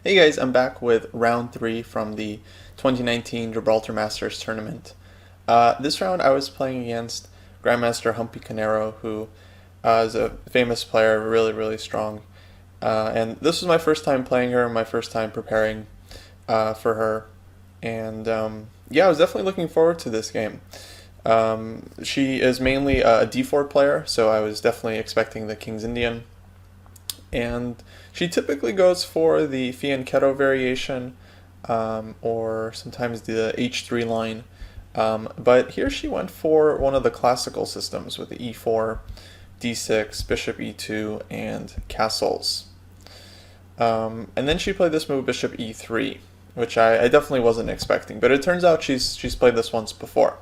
Hey guys, I'm back with round 3 from the 2019 Gibraltar Masters tournament. This round I was playing against Grandmaster Humpy Koneru, who is a famous player, really strong. And this was my first time playing her, my first time preparing for her. And yeah, I was definitely looking forward to this game. She is mainly a d4 player, so I was definitely expecting the King's Indian. And she typically goes for the fianchetto variation, or sometimes the h3 line. But here she went for one of the classical systems with the e4, d6, bishop e2, and castles. And then she played this move, bishop e3, which I definitely wasn't expecting. But it turns out she's played this once before.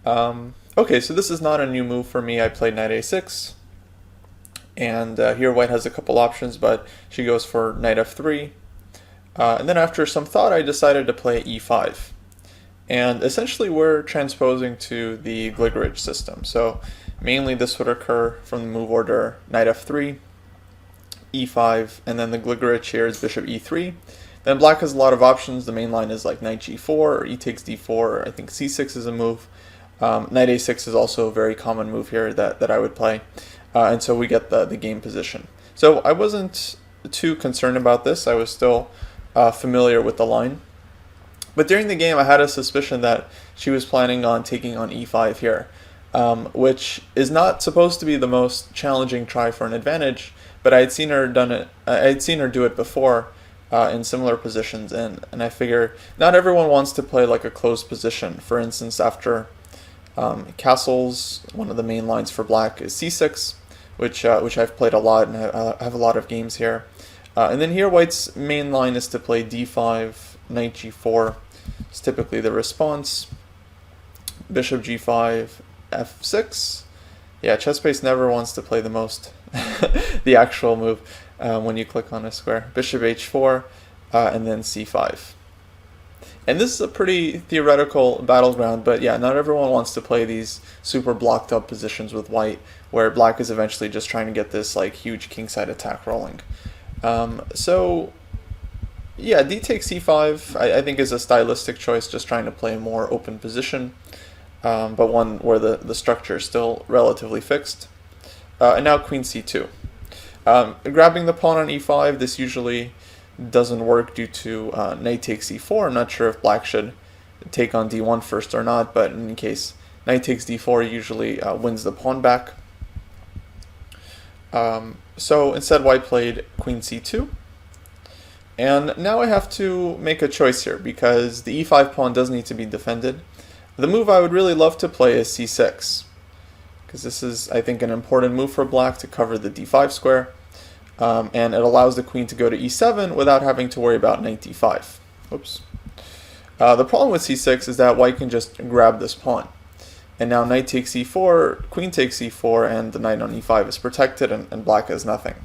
Okay, so this is not a new move for me. I played knight a6. And here white has a couple options, but she goes for knight f3. And then after some thought, I decided to play e5. And essentially we're transposing to the Gligorich system. So mainly this would occur from the move order knight f3, e5, and then the Gligorich here is bishop e3. Then black has a lot of options. The main line is like knight g4 or e takes d4, or I think c6 is a move. Knight a6 is also a very common move here that I would play. And so we get the game position. So I wasn't too concerned about this. I was still familiar with the line. But during the game, I had a suspicion that she was planning on taking on e5 here, which is not supposed to be the most challenging try for an advantage. But I had seen her do it before in similar positions, and I figure not everyone wants to play like a closed position. For instance, after castles, one of the main lines for black is c6. Which I've played a lot, and I have a lot of games here. And then here white's main line is to play d5, knight g4 is typically the response, bishop g5, f6. Yeah, ChessBase never wants to play the most, the actual move when you click on a square. Bishop h4, and then c5. And this is a pretty theoretical battleground, but yeah, not everyone wants to play these super blocked up positions with white, where black is eventually just trying to get this like huge kingside attack rolling. So yeah, d takes c5 I think is a stylistic choice, just trying to play a more open position, but one where the structure is still relatively fixed. And now queen c2. Grabbing the pawn on e5, this usually doesn't work due to knight takes e4. I'm not sure if black should take on d1 first or not, but in any case, knight takes d4 usually wins the pawn back. So instead white played queen c2. And now I have to make a choice here, because the e5 pawn does need to be defended. The move I would really love to play is c6, because this is, I think, an important move for black to cover the d5 square. And it allows the queen to go to e7 without having to worry about knight d5. Oops. The problem with c6 is that white can just grab this pawn. And now knight takes e4, queen takes e4, and the knight on e5 is protected, and black has nothing.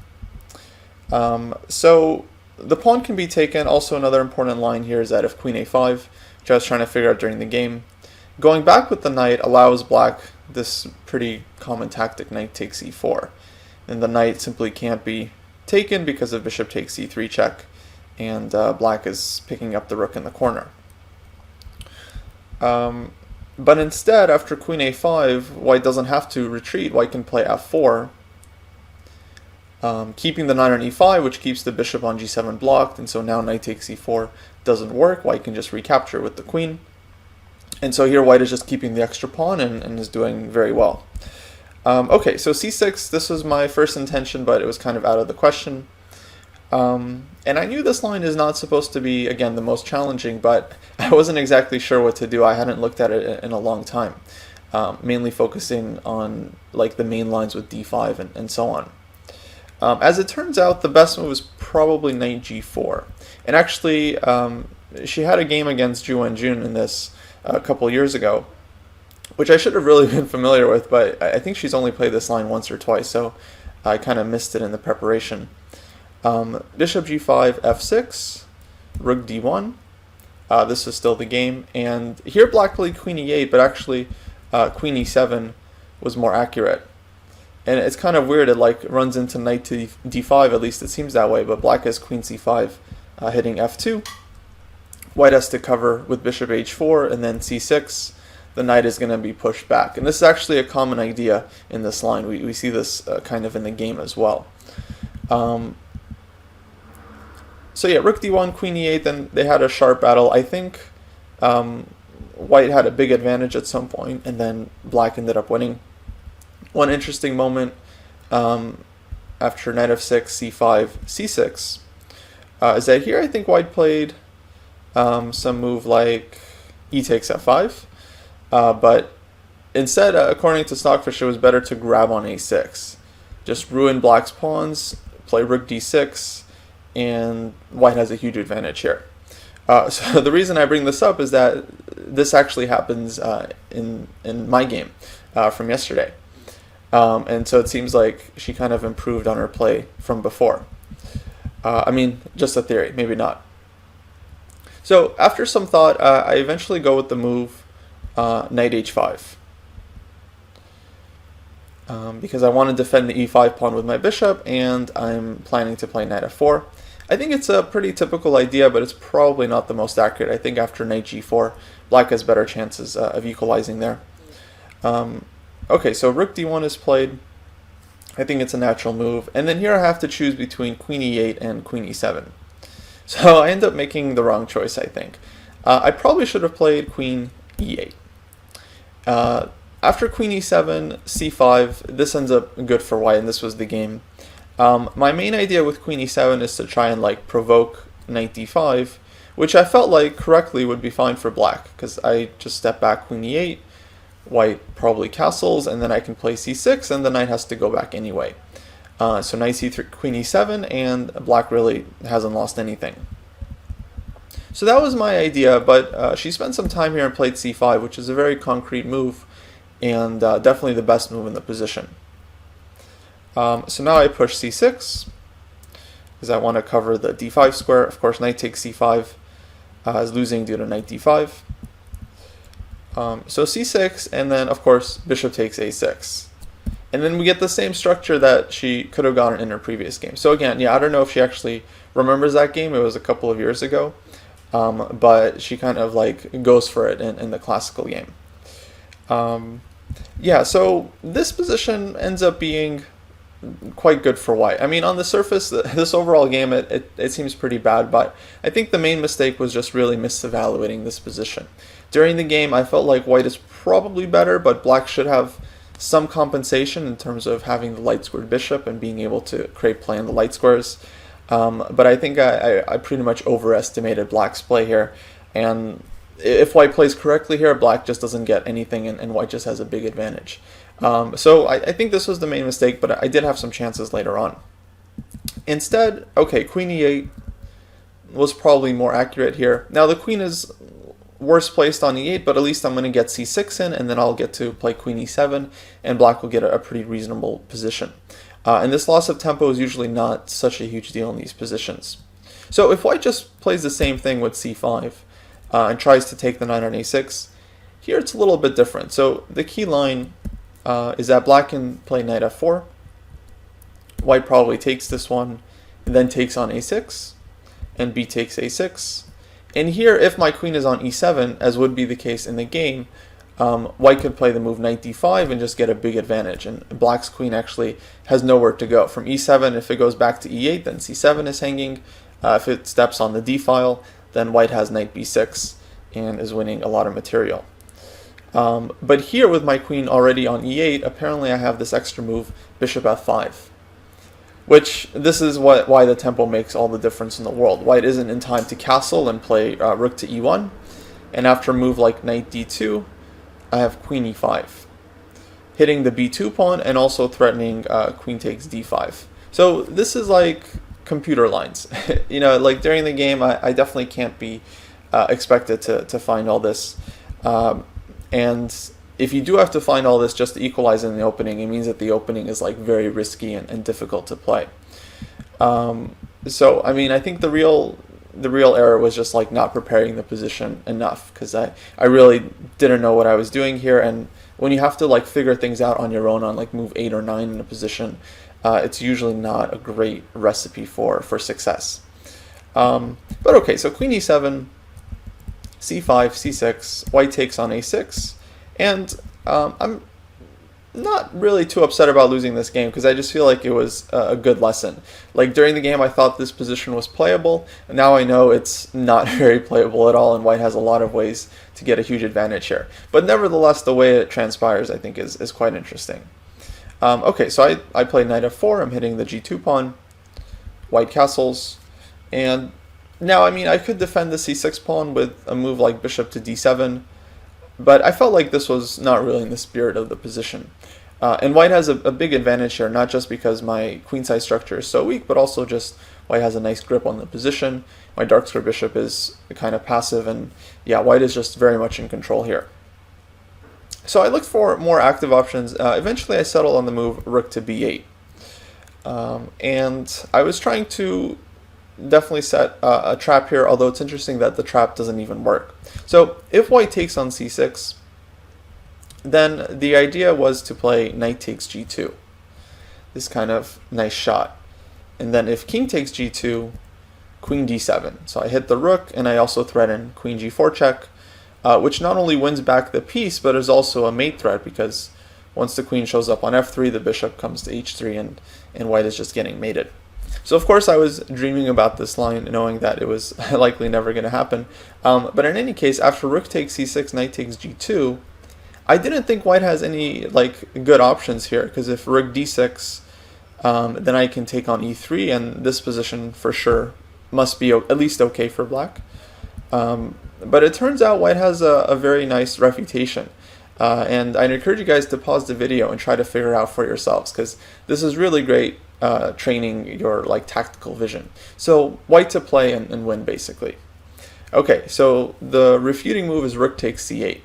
So the pawn can be taken. Also, another important line here is that if queen a5, which I was trying to figure out during the game, going back with the knight allows black this pretty common tactic, knight takes e4. And the knight simply can't be taken because of bishop takes e3 check, and black is picking up the rook in the corner. But instead, after queen a5, white doesn't have to retreat. White can play f4, keeping the knight on e5, which keeps the bishop on g7 blocked, and so now knight takes e4 doesn't work. White can just recapture with the queen. And so here white is just keeping the extra pawn and is doing very well. Okay, so c6, this was my first intention, but it was kind of out of the question. And I knew this line is not supposed to be, again, the most challenging, but I wasn't exactly sure what to do. I hadn't looked at it in a long time, mainly focusing on like the main lines with d5 and so on. As it turns out, the best move is probably knight g4. And actually, she had a game against Ju Wenjun in this a couple years ago, which I should have really been familiar with, but I think she's only played this line once or twice, so I kind of missed it in the preparation. Bishop g5, f6, rook d1. This is still the game, and here black played queen e8, but actually queen e7 was more accurate. And it's kind of weird, it like runs into knight to d5, at least it seems that way, but black has queen c5 hitting f2. White has to cover with bishop h4 and then c6. The knight is going to be pushed back. And this is actually a common idea in this line. We see this kind of in the game as well. So yeah, rook d1, queen e8, then they had a sharp battle. I think white had a big advantage at some point, and then black ended up winning. One interesting moment after knight f6, c5, c6 is that here I think white played some move like e takes f5, but instead, according to Stockfish, it was better to grab on a6. Just ruin black's pawns, play rook d6, and white has a huge advantage here. So the reason I bring this up is that this actually happens in my game from yesterday. And so it seems like she kind of improved on her play from before. I mean, just a theory, maybe not. So after some thought, I eventually go with the move knight h5. Because I want to defend the e5 pawn with my bishop, and I'm planning to play knight f4. I think it's a pretty typical idea, but it's probably not the most accurate. I think after knight g4, black has better chances of equalizing there. Okay, so rook d1 is played. I think it's a natural move. And then here I have to choose between queen e8 and queen e7. So I end up making the wrong choice, I think. I probably should have played queen e8. After queen e7, c5, this ends up good for white, and this was the game. My main idea with queen e7 is to try and like provoke knight d5, which I felt like correctly would be fine for black, because I just step back queen e8, white probably castles, and then I can play c6, and the knight has to go back anyway. So knight c3, queen e7, and black really hasn't lost anything. So that was my idea, but she spent some time here and played c5, which is a very concrete move, and definitely the best move in the position. So now I push c6, because I want to cover the d5 square. Of course, knight takes c5 is losing due to knight d5. So c6, and then of course bishop takes a6. And then we get the same structure that she could have gotten in her previous game. So again, yeah, I don't know if she actually remembers that game. It was a couple of years ago. But she kind of like goes for it in the classical game. Yeah, so this position ends up being quite good for white. I mean, on the surface, this overall game, it seems pretty bad, but I think the main mistake was just really misevaluating this position. During the game, I felt like white is probably better, but black should have some compensation in terms of having the light squared bishop and being able to create play on the light squares. But I think I pretty much overestimated black's play here, and if white plays correctly here, black just doesn't get anything, and white just has a big advantage. So I think this was the main mistake, but I did have some chances later on. Instead, okay, queen e8 was probably more accurate here. Now the queen is worse placed on e8, but at least I'm going to get c6 in, and then I'll get to play queen e7, and black will get a pretty reasonable position. And this loss of tempo is usually not such a huge deal in these positions. So if white just plays the same thing with c5 and tries to take the knight on a6, here it's a little bit different. So the key line is that black can play knight f4. White probably takes this one, and then takes on a6, and b takes a6. And here, if my queen is on e7, as would be the case in the game, white could play the move knight d5 and just get a big advantage, and black's queen actually has nowhere to go. From e7, if it goes back to e8, then c7 is hanging. If it steps on the d file, then white has knight b6 and is winning a lot of material. But here, with my queen already on e8, apparently I have this extra move, bishop f5. Which, this is why the tempo makes all the difference in the world. White isn't in time to castle and play rook to e1, and after a move like knight d2, I have queen e5, hitting the b2 pawn and also threatening queen takes d5. So this is like computer lines. You know, like during the game, I definitely can't be expected to find all this. And if you do have to find all this just to equalize in the opening, it means that the opening is like very risky and difficult to play. So I mean, I think the real error was just like not preparing the position enough, because I really didn't know what I was doing here, and when you have to like figure things out on your own on like move 8 or 9 in a position, it's usually not a great recipe for success. But okay, so queen e7, c5, c6, white takes on a6, and I'm not really too upset about losing this game because I just feel like it was a good lesson. Like during the game I thought this position was playable, and now I know it's not very playable at all, and white has a lot of ways to get a huge advantage here. But nevertheless, the way it transpires I think is quite interesting. Okay, so I play knight f4, I'm hitting the g2 pawn, white castles, and now I mean I could defend the c6 pawn with a move like bishop to d7, but I felt like this was not really in the spirit of the position. And white has a big advantage here, not just because my queenside structure is so weak, but also just white has a nice grip on the position. My dark square bishop is kind of passive, and yeah, white is just very much in control here. So I looked for more active options. Eventually I settled on the move rook to b8. And I was trying to definitely set a trap here, although it's interesting that the trap doesn't even work. So if white takes on c6, then the idea was to play knight takes g2, this kind of nice shot. And then if king takes g2, queen d7. So I hit the rook, and I also threaten queen g4 check, which not only wins back the piece, but is also a mate threat, because once the queen shows up on f3, the bishop comes to h3, and white is just getting mated. So of course I was dreaming about this line, knowing that it was likely never going to happen. But in any case, after rook takes c6, knight takes g2, I didn't think white has any good options here, because if rook d6, then I can take on e3, and this position for sure must be at least okay for black. But it turns out white has a very nice refutation. And I'd encourage you guys to pause the video and try to figure out for yourselves, because this is really great training your tactical vision. So white to play and win basically. Okay, so the refuting move is rook takes c8,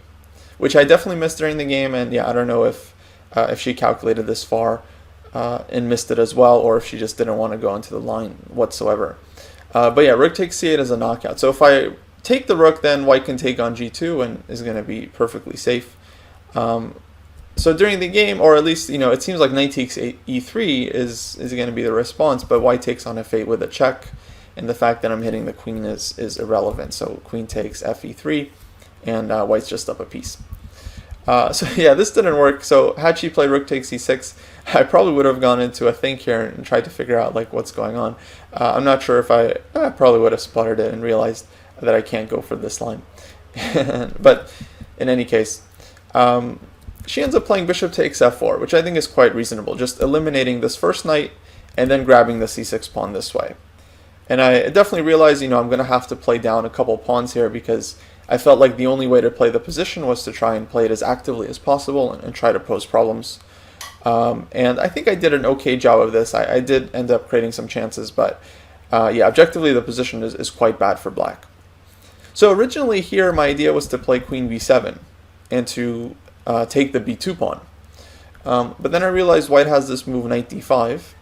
which I definitely missed during the game, and yeah, I don't know if she calculated this far and missed it as well, or if she just didn't want to go into the line whatsoever. But yeah, rook takes c8 is a knockout. So if I take the rook, then white can take on g2 and is going to be perfectly safe. So during the game, or at least, it seems like knight takes e3 is going to be the response, but white takes on f8 with a check, and the fact that I'm hitting the queen is irrelevant. So queen takes fe3, and white's just up a piece. So yeah, this didn't work. So had she played rook takes e6, I probably would have gone into a think here and tried to figure out what's going on. I'm not sure if I probably would have sputtered it and realized that I can't go for this line. But in any case, she ends up playing bishop takes f4, which I think is quite reasonable, just eliminating this first knight and then grabbing the c6 pawn this way. And I definitely realized, I'm going to have to play down a couple pawns here, because I felt like the only way to play the position was to try and play it as actively as possible and try to pose problems. And I think I did an okay job of this. I did end up creating some chances, but yeah, objectively the position is quite bad for black. So originally here my idea was to play queen b7 and to take the b2 pawn. But then I realized white has this move knight d5,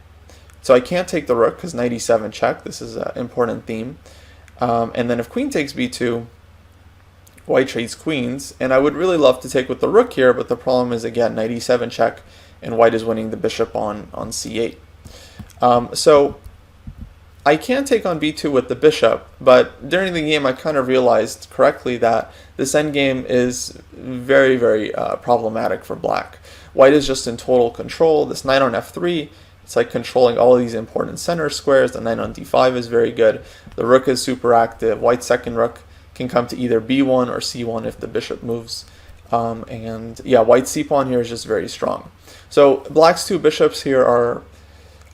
so I can't take the rook because knight e7 check. This is an important theme. And then if queen takes b2, white trades queens, and I would really love to take with the rook here, but the problem is, again, knight e7 check, and white is winning the bishop on c8. So I can take on b2 with the bishop, but during the game I kind of realized correctly that this endgame is very, very problematic for black. White is just in total control. This knight on f3, it's like controlling all of these important center squares. The knight on d5 is very good. The rook is super active. White's second rook can come to either b1 or c1 if the bishop moves. And yeah, white's c-pawn here is just very strong. So black's two bishops here are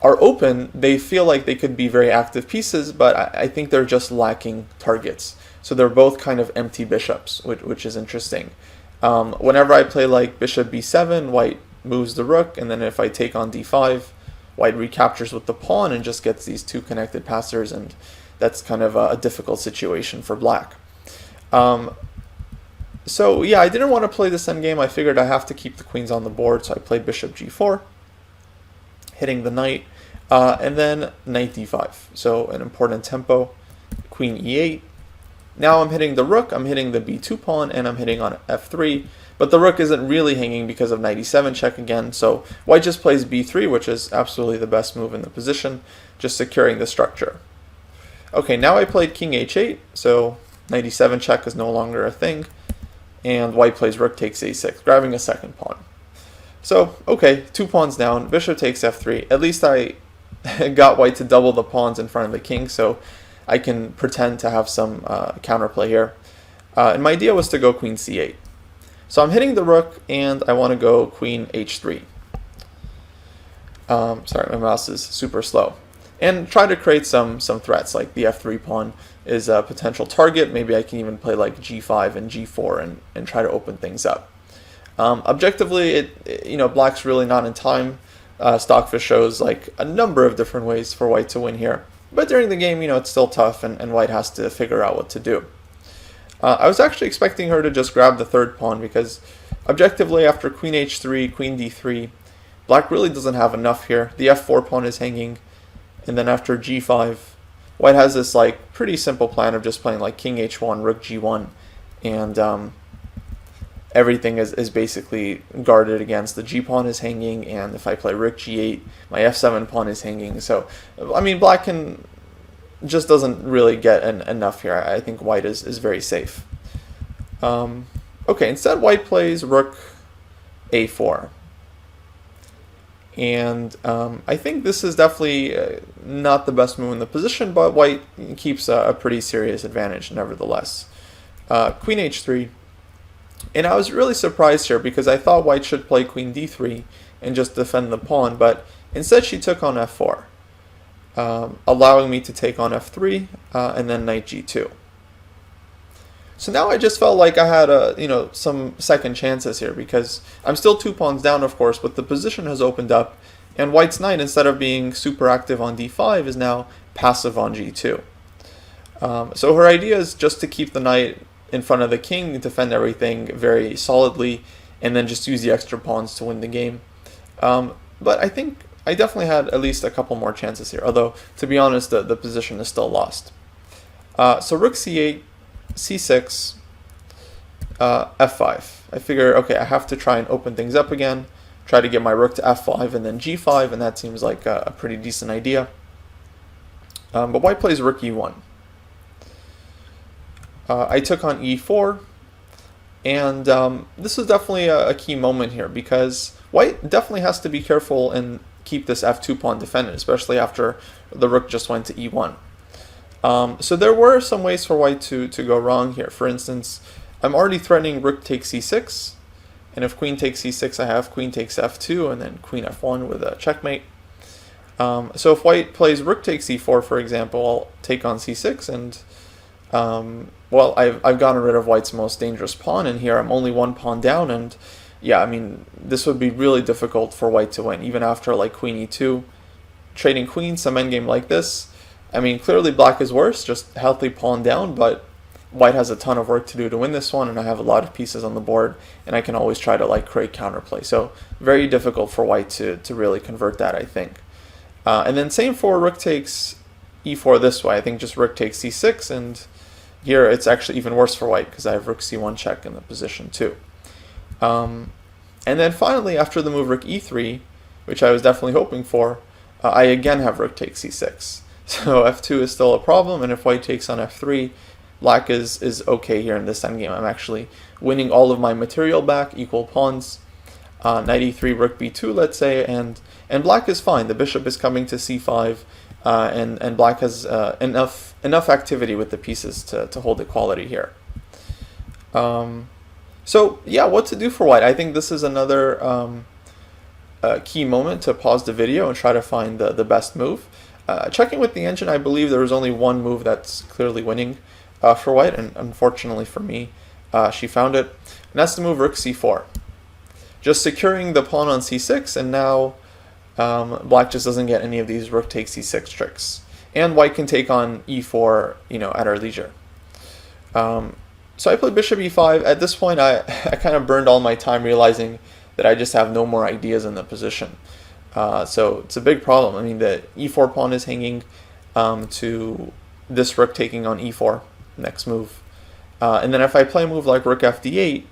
open. They feel like they could be very active pieces, but I think they're just lacking targets. So they're both kind of empty bishops, which is interesting. Whenever I play bishop b7, white moves the rook, and then if I take on d5, white recaptures with the pawn and just gets these two connected passers, and that's kind of a difficult situation for black. So yeah, I didn't want to play this endgame. I figured I have to keep the queens on the board, so I played bishop g4, hitting the knight, and then knight d5. So an important tempo, queen e8. Now I'm hitting the rook, I'm hitting the b2 pawn, and I'm hitting on f3, but the rook isn't really hanging because of knight e7 check again, so white just plays b3, which is absolutely the best move in the position, just securing the structure. Okay, now I played king h8, so knight e7 check is no longer a thing, and white plays rook takes a6, grabbing a second pawn. So, okay, 2 pawns down, bishop takes f3. At least I got white to double the pawns in front of the king, so I can pretend to have some counterplay here. And my idea was to go queen c8. So I'm hitting the rook, and I want to go queen h3. Sorry, my mouse is super slow. And try to create some threats, like the f3 pawn is a potential target. Maybe I can even play like g5 and g4 and try to open things up. Objectively, black's really not in time. Stockfish shows like a number of different ways for white to win here. But during the game, it's still tough, and white has to figure out what to do. I was actually expecting her to just grab the third pawn, because objectively, after queen h3, queen d3, black really doesn't have enough here. The f4 pawn is hanging, and then after g5, white has this like pretty simple plan of just playing like king h1, rook g1, and everything is basically guarded against. The g pawn is hanging, and if I play rook g8, my f7 pawn is hanging. So, I mean, black just doesn't really get enough here. I think white is very safe. Okay, instead white plays rook a4. And I think this is definitely not the best move in the position, but white keeps a pretty serious advantage nevertheless. Queen h3. And I was really surprised here, because I thought white should play queen d3 and just defend the pawn, but instead she took on f4, allowing me to take on f3 and then knight g2. So now I just felt like I had some second chances here, because I'm still 2 pawns down, of course, but the position has opened up, and white's knight, instead of being super active on d5, is now passive on g2. So her idea is just to keep the knight in front of the king, defend everything very solidly, and then just use the extra pawns to win the game. But I think I definitely had at least a couple more chances here, although, to be honest, the position is still lost. So rook c8, c6, f5. I figure, okay, I have to try and open things up again, try to get my rook to f5 and then g5, and that seems like a pretty decent idea. But white plays rook e1. I took on e4, and this is definitely a key moment here, because white definitely has to be careful and keep this f2 pawn defended, especially after the rook just went to e1. So there were some ways for white to go wrong here. For instance, I'm already threatening rook takes c6, and if queen takes c6, I have queen takes f2, and then queen f1 with a checkmate. So if white plays rook takes e4, for example, I'll take on c6, and well, I've gotten rid of white's most dangerous pawn, and here I'm only 1 pawn down, and yeah, I mean, this would be really difficult for white to win, even after like queen e2. Trading queens, some endgame like this, I mean, clearly black is worse, just healthy pawn down, but white has a ton of work to do to win this one, and I have a lot of pieces on the board, and I can always try to like create counterplay. So very difficult for white to really convert that, I think. And then same for rook takes e4 this way. I think just rook takes c6, and here it's actually even worse for white, because I have rook c1 check in the position too. And then finally, after the move rook e3, which I was definitely hoping for, I again have rook takes c6. So f2 is still a problem, and if white takes on f3, black is okay here in this endgame. I'm actually winning all of my material back, equal pawns, knight e3, rook b2, let's say, and black is fine. The bishop is coming to c5, and black has enough activity with the pieces to hold equality here. So yeah, what to do for white? I think this is another key moment to pause the video and try to find the best move. Checking with the engine, I believe there was only one move that's clearly winning for white, and unfortunately for me, she found it. And that's the move rook c4. Just securing the pawn on c6, and now black just doesn't get any of these rook takes c6 tricks. And white can take on e4, at our leisure. So I played bishop e5. At this point, I kind of burned all my time realizing that I just have no more ideas in the position. So it's a big problem. I mean, the e4 pawn is hanging to this rook taking on e4, next move. And then if I play a move like rook fd8,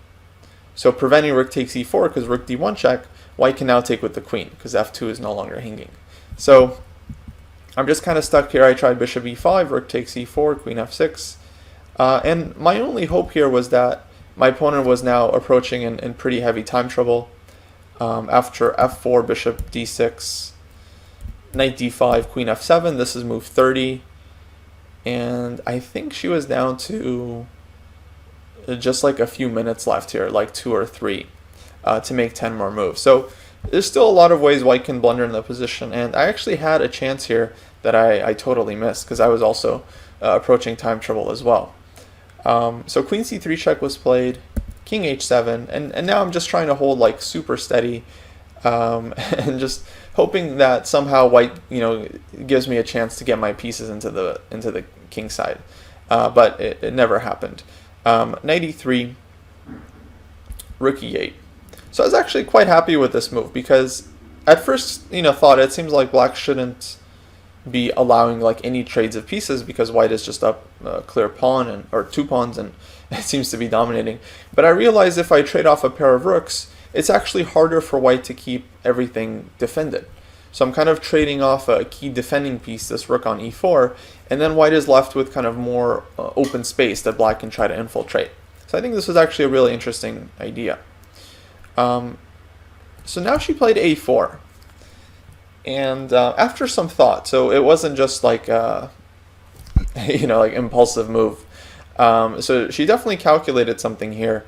so preventing rook takes e4 because rook d1 check, white can now take with the queen because f2 is no longer hanging. So I'm just kind of stuck here. I tried bishop e5, rook takes e4, queen f6. And my only hope here was that my opponent was now approaching in pretty heavy time trouble. After f4, bishop d6, knight d5, queen f7. This is move 30. And I think she was down to just like a few minutes left here, like 2 or 3, to make 10 more moves. So there's still a lot of ways white can blunder in the position. And I actually had a chance here that I totally missed because I was also approaching time trouble as well. So queen c3 check was played, king h7, and now I'm just trying to hold like super steady, and just hoping that somehow white, gives me a chance to get my pieces into the king side, but it never happened. Knight e3, rook e8. So I was actually quite happy with this move because at first, thought it seems like black shouldn't be allowing like any trades of pieces because white is just up a clear pawn or 2 pawns and it seems to be dominating. But I realized if I trade off a pair of rooks, it's actually harder for white to keep everything defended. So I'm kind of trading off a key defending piece, this rook on e4, and then white is left with kind of more open space that black can try to infiltrate. So I think this was actually a really interesting idea. So now she played a4. And after some thought, so it wasn't just like like impulsive move. So she definitely calculated something here.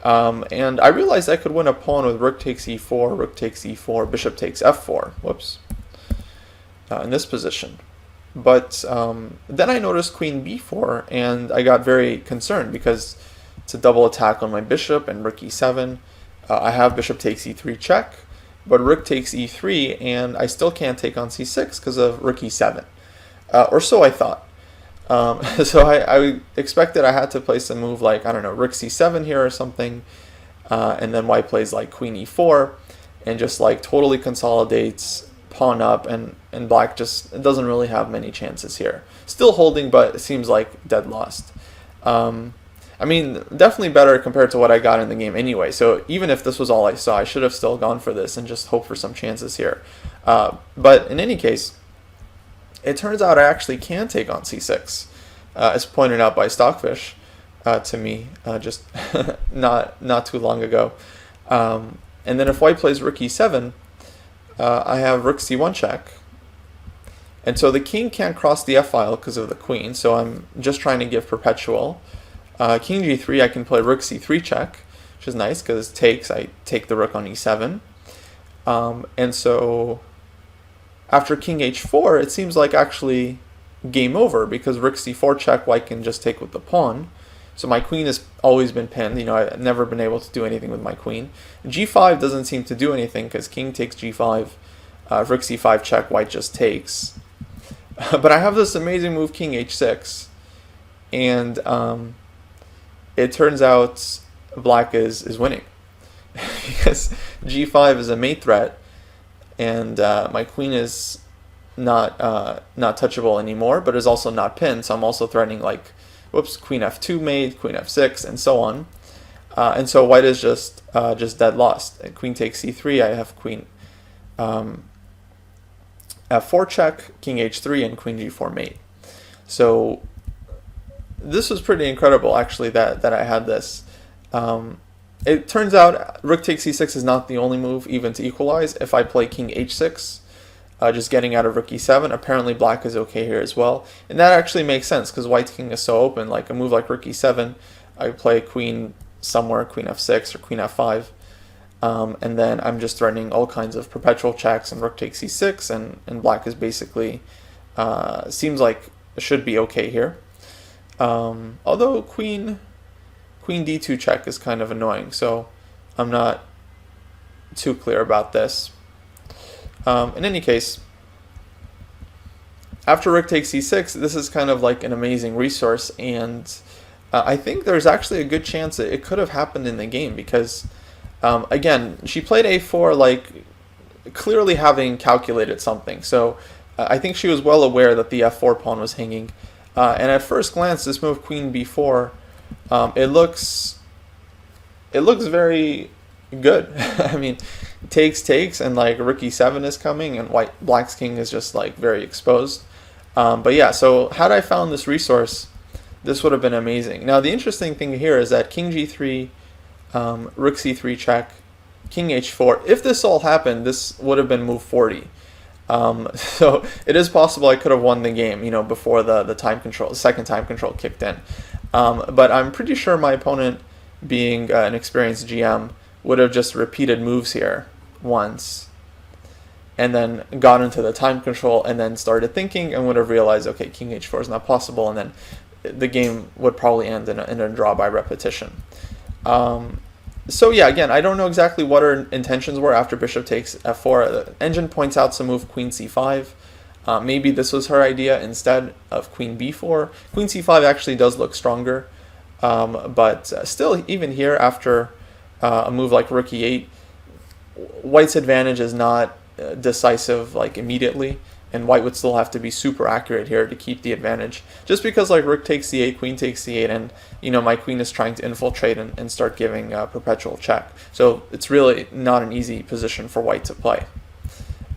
And I realized I could win a pawn with rook takes e4, rook takes e4, bishop takes f4. Whoops. In this position. But then I noticed queen b4, and I got very concerned because it's a double attack on my bishop and rook e7. I have bishop takes e3 check. But rook takes e3, and I still can't take on c6 because of rook e7. Or so I thought. So I expected I had to place a move like, I don't know, rook c7 here or something. And then white plays like queen e4 and just like totally consolidates, pawn up, and black just doesn't really have many chances here. Still holding, but it seems like dead lost. I mean, definitely better compared to what I got in the game anyway. So even if this was all I saw, I should have still gone for this and just hope for some chances here. But in any case, it turns out I actually can take on c6, as pointed out by Stockfish to me just not too long ago. And then if white plays rook e7, I have rook c1 check. And so the king can't cross the f-file because of the queen, so I'm just trying to give perpetual. King g3, I can play rook c3 check, which is nice because it takes, I take the rook on e7. And so after king h4, it seems like actually game over because rook c4 check, white can just take with the pawn. So my queen has always been pinned. I've never been able to do anything with my queen. g5 doesn't seem to do anything because king takes g5, rook c5 check, white just takes. But I have this amazing move, king h6, and it turns out black is winning because g5 is a mate threat, and my queen is not touchable anymore, but is also not pinned. So I'm also threatening like, whoops, queen f2 mate, queen f6, and so on. And so white is just dead lost. Queen takes c3. I have queen f4 check, king h3, and queen g4 mate. So this was pretty incredible, actually, that I had this. It turns out rook takes c6 is not the only move even to equalize. If I play king h6, just getting out of rook e7, apparently black is okay here as well. And that actually makes sense because white's king is so open. Like a move like rook e7, I play queen somewhere, queen f6 or queen f5. And then I'm just threatening all kinds of perpetual checks and rook takes c6, and black is basically, seems like it should be okay here. Although queen d2 check is kind of annoying, so I'm not too clear about this. In any case, after rook takes c6, this is kind of like an amazing resource, and I think there's actually a good chance that it could have happened in the game because, again, she played a4 like clearly having calculated something. So I think she was well aware that the f4 pawn was hanging. And at first glance, this move queen b4, it looks very good. I mean, takes, and like rook e7 is coming, and black's king is just like very exposed. But yeah, so had I found this resource, this would have been amazing. Now the interesting thing here is that king g3, rook c3 check, king h4. If this all happened, this would have been move 40. So it is possible I could have won the game, before the time control, the second time control kicked in. But I'm pretty sure my opponent, being an experienced GM, would have just repeated moves here once, and then got into the time control, and then started thinking, and would have realized, okay, king h4 is not possible, and then the game would probably end in a draw by repetition. So yeah, again, I don't know exactly what her intentions were after bishop takes f4. The engine points out some move queen c5. Maybe this was her idea instead of queen b4. Queen c5 actually does look stronger, but still, even here, after a move like rook e8, white's advantage is not decisive like immediately, and white would still have to be super accurate here to keep the advantage. Just because like rook takes c8, queen takes c8, and my queen is trying to infiltrate and start giving a perpetual check. So it's really not an easy position for white to play.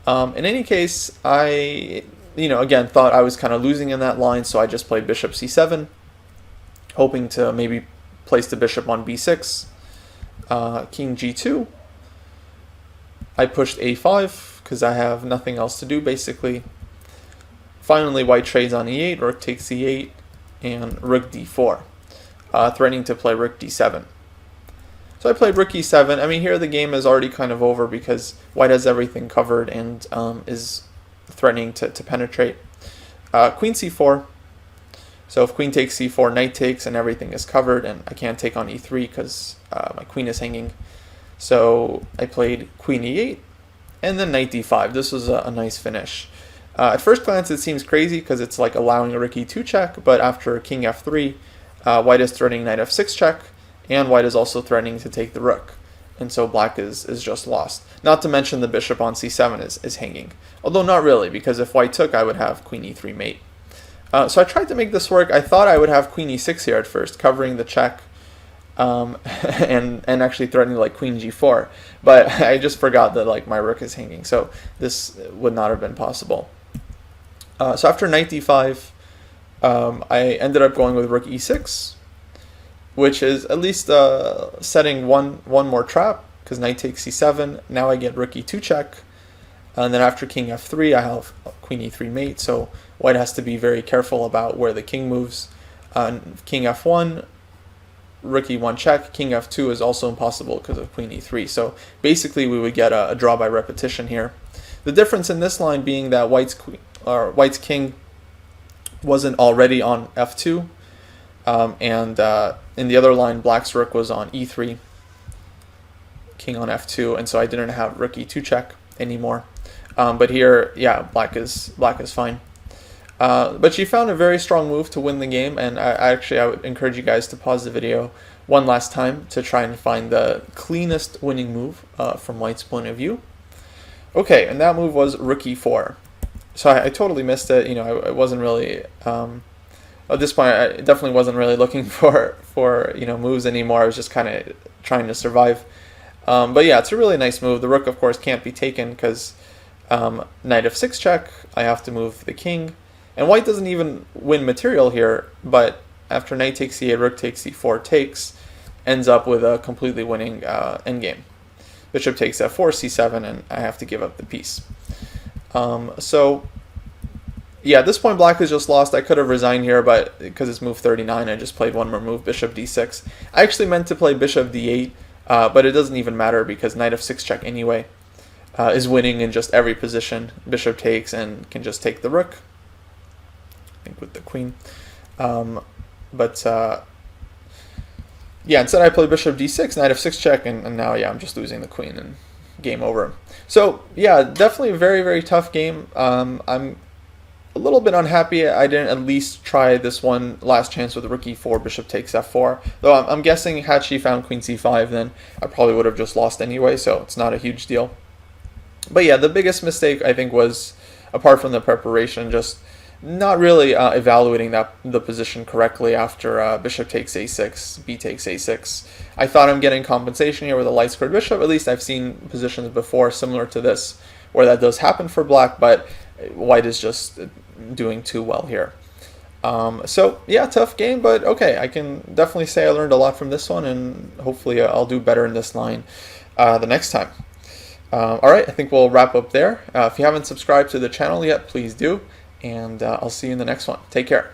In any case, I again thought I was kind of losing in that line, so I just played bishop c7, hoping to maybe place the bishop on b6, king g2. I pushed a5 because I have nothing else to do basically. Finally, white trades on e8, rook takes e8, and rook d4, threatening to play rook d7. So I played rook e7. I mean, here the game is already kind of over because white has everything covered and is threatening to penetrate. Queen c4. So if queen takes c4, knight takes, and everything is covered, and I can't take on e3 because my queen is hanging. So I played queen e8, and then knight d5. This was a nice finish. At first glance, it seems crazy because it's like allowing a rook e2 check, but after king f3, white is threatening knight f6 check, and white is also threatening to take the rook. And so black is just lost. Not to mention the bishop on c7 is hanging. Although not really, because if white took, I would have queen e3 mate. So I tried to make this work. I thought I would have queen e6 here at first, covering the check, and actually threatening like queen g4, but I just forgot that like my rook is hanging, so this would not have been possible. So after knight d5, I ended up going with rook e6, which is at least setting one more trap, because knight takes c7. Now I get rook e2 check, and then after king f3, I have queen e3 mate, so white has to be very careful about where the king moves. King f1, rook e1 check, king f2 is also impossible because of queen e3. So basically we would get a draw by repetition here. The difference in this line being that white's king wasn't already on f2, and in the other line black's rook was on e3, king on f2, and so I didn't have rook e2 check anymore. But here, yeah, black is fine. But she found a very strong move to win the game, and I would encourage you guys to pause the video one last time to try and find the cleanest winning move from white's point of view. Okay, and that move was rook e4. So I totally missed it. I wasn't really at this point. I definitely wasn't really looking for moves anymore. I was just kind of trying to survive. But yeah, it's a really nice move. The rook, of course, can't be taken because knight f6 check. I have to move the king. And white doesn't even win material here, but after knight takes c8, rook takes c4 takes, ends up with a completely winning endgame. Bishop takes f4, c7, and I have to give up the piece. So, yeah, at this point black is just lost. I could have resigned here, but because it's move 39, I just played one more move, bishop d6. I actually meant to play bishop d8, but it doesn't even matter because knight f6 check anyway is winning in just every position. Bishop takes and can just take the rook. I think with the queen, yeah, instead I play bishop d6, knight f6 check, and now yeah, I'm just losing the queen and game over. So yeah, definitely a very, very tough game. I'm a little bit unhappy I didn't at least try this one last chance with rook e4, bishop takes f4, though I'm guessing had she found queen c5, then I probably would have just lost anyway, so it's not a huge deal. But yeah, the biggest mistake I think was, apart from the preparation, just not really evaluating the position correctly after bishop takes a6, b takes a6. I thought I'm getting compensation here with a light squared bishop. At least I've seen positions before similar to this where that does happen for black, but white is just doing too well here. So yeah, tough game, but okay, I can definitely say I learned a lot from this one, and hopefully I'll do better in this line the next time. All right, I think we'll wrap up there. If you haven't subscribed to the channel yet, please do, and I'll see you in the next one. Take care.